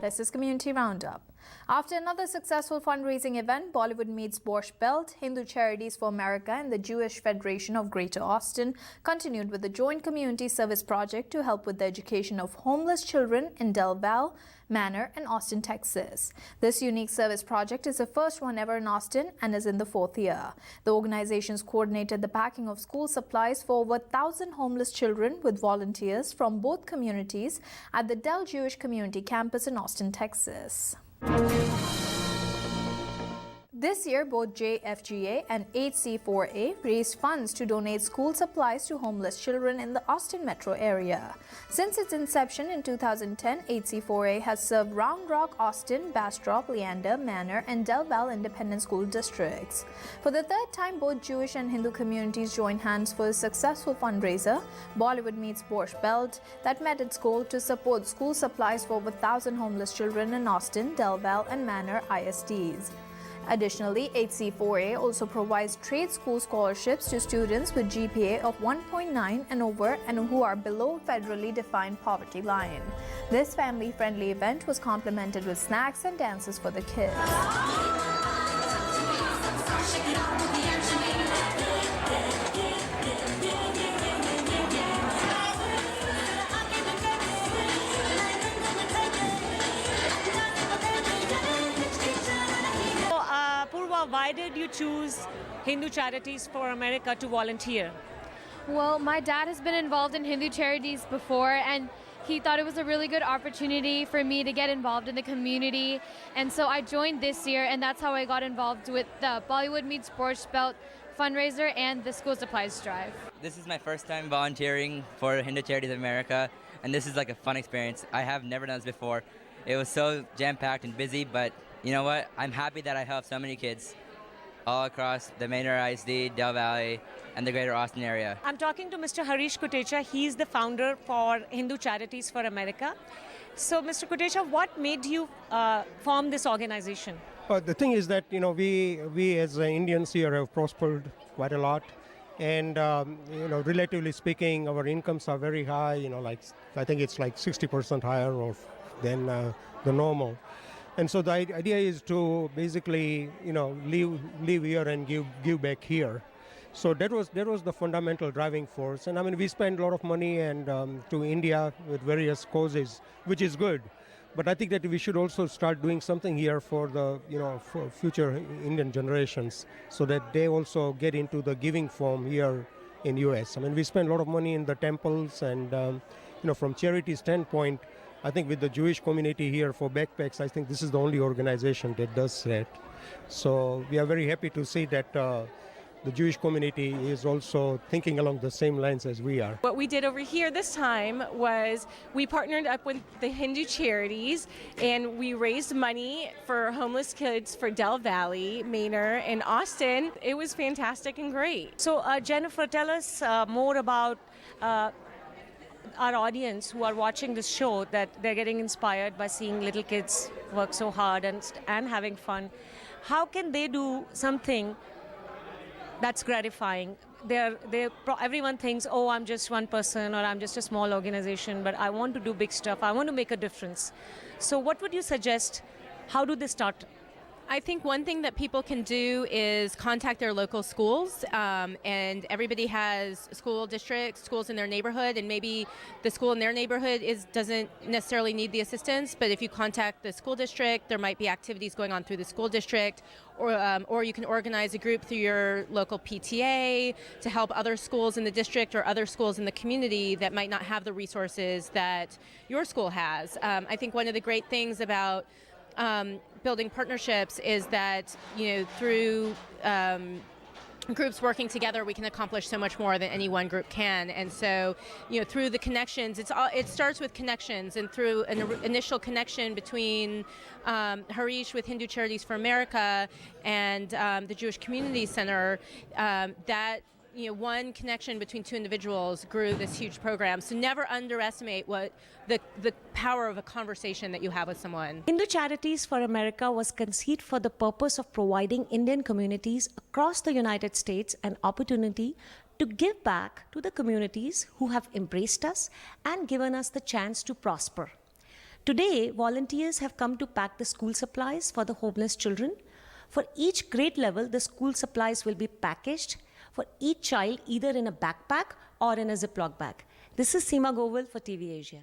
This is Community Roundup. After another successful fundraising event, Bollywood meets Borscht Belt, Hindu Charities for America and the Jewish Federation of Greater Austin continued with a joint community service project to help with the education of homeless children in Vale, Manor and Austin, Texas. This unique service project is the first one ever in Austin and is in the 4th year. The organizations coordinated the packing of school supplies for over 1,000 homeless children with volunteers from both communities at the Dell Jewish Community Campus in Austin, Texas. This year, both JFGA and HC4A raised funds to donate school supplies to homeless children in the Austin metro area. Since its inception in 2010, HC4A has served Round Rock, Austin, Bastrop, Leander, Manor, and Del Valle independent school districts. For the third time, both Jewish and Hindu communities joined hands for a successful fundraiser, Bollywood Meets Borscht Belt, that met its goal to support school supplies for over 1,000 homeless children in Austin, Del Valle, and Manor ISDs. Additionally, HC4A also provides trade school scholarships to students with GPA of 1.9 and over and who are below federally defined poverty line. This family-friendly event was complemented with snacks and dances for the kids. Why did you choose Hindu Charities for America to volunteer? Well, my dad has been involved in Hindu Charities before, and he thought it was a really good opportunity for me to get involved in the community. And so I joined this year, and that's how I got involved with the Bollywood Meets Borscht Belt fundraiser and the school supplies drive. This is my first time volunteering for Hindu Charities of America, and this is like a fun experience. I have never done this before. It was so jam-packed and busy, but you know what? I'm happy that I helped so many kids all across the Manor ISD, Del Valley, and the greater Austin area. I'm talking to Mr. Harish Kutecha. He's the founder for Hindu Charities for America. So, Mr. Kutecha, what made you form this organization? The thing is that, we as Indians here have prospered quite a lot. And, relatively speaking, our incomes are very high, I think it's like 60% higher than the normal. And so the idea is to basically, live here and give back here. So that was the fundamental driving force. And I mean, we spend a lot of money and to India with various causes, which is good. But I think that we should also start doing something here for the, for future Indian generations, so that they also get into the giving form here in US. I mean, we spend a lot of money in the temples, and from charity standpoint, I think with the Jewish community here for backpacks, I think this is the only organization that does that. So we are very happy to see that the Jewish community is also thinking along the same lines as we are. What we did over here this time was we partnered up with the Hindu Charities, and we raised money for homeless kids for Del Valley, Manor, and Austin. It was fantastic and great. So, Jennifer, tell us more about our audience who are watching this show, that they're getting inspired by seeing little kids work so hard and having fun. How can they do something that's gratifying? Everyone thinks, oh, I'm just one person or I'm just a small organization, but I want to do big stuff. I want to make a difference. So what would you suggest? How do they start? I think one thing that people can do is contact their local schools, and everybody has school districts, schools in their neighborhood, and maybe the school in their neighborhood doesn't necessarily need the assistance, but if you contact the school district, there might be activities going on through the school district, or you can organize a group through your local PTA to help other schools in the district or other schools in the community that might not have the resources that your school has. I think one of the great things about building partnerships is that, through groups working together, we can accomplish so much more than any one group can. And so, through the connections, it starts with connections, and through an initial connection between Harish with Hindu Charities for America and the Jewish Community Center, that one connection between two individuals grew this huge program. So never underestimate what the power of a conversation that you have with someone. Hindu Charities for America was conceived for the purpose of providing Indian communities across the United States an opportunity to give back to the communities who have embraced us and given us the chance to prosper. Today, volunteers have come to pack the school supplies for the homeless children. For each grade level, the school supplies will be packaged for each child either in a backpack or in a Ziploc bag. This is Seema Govil for TVAsia.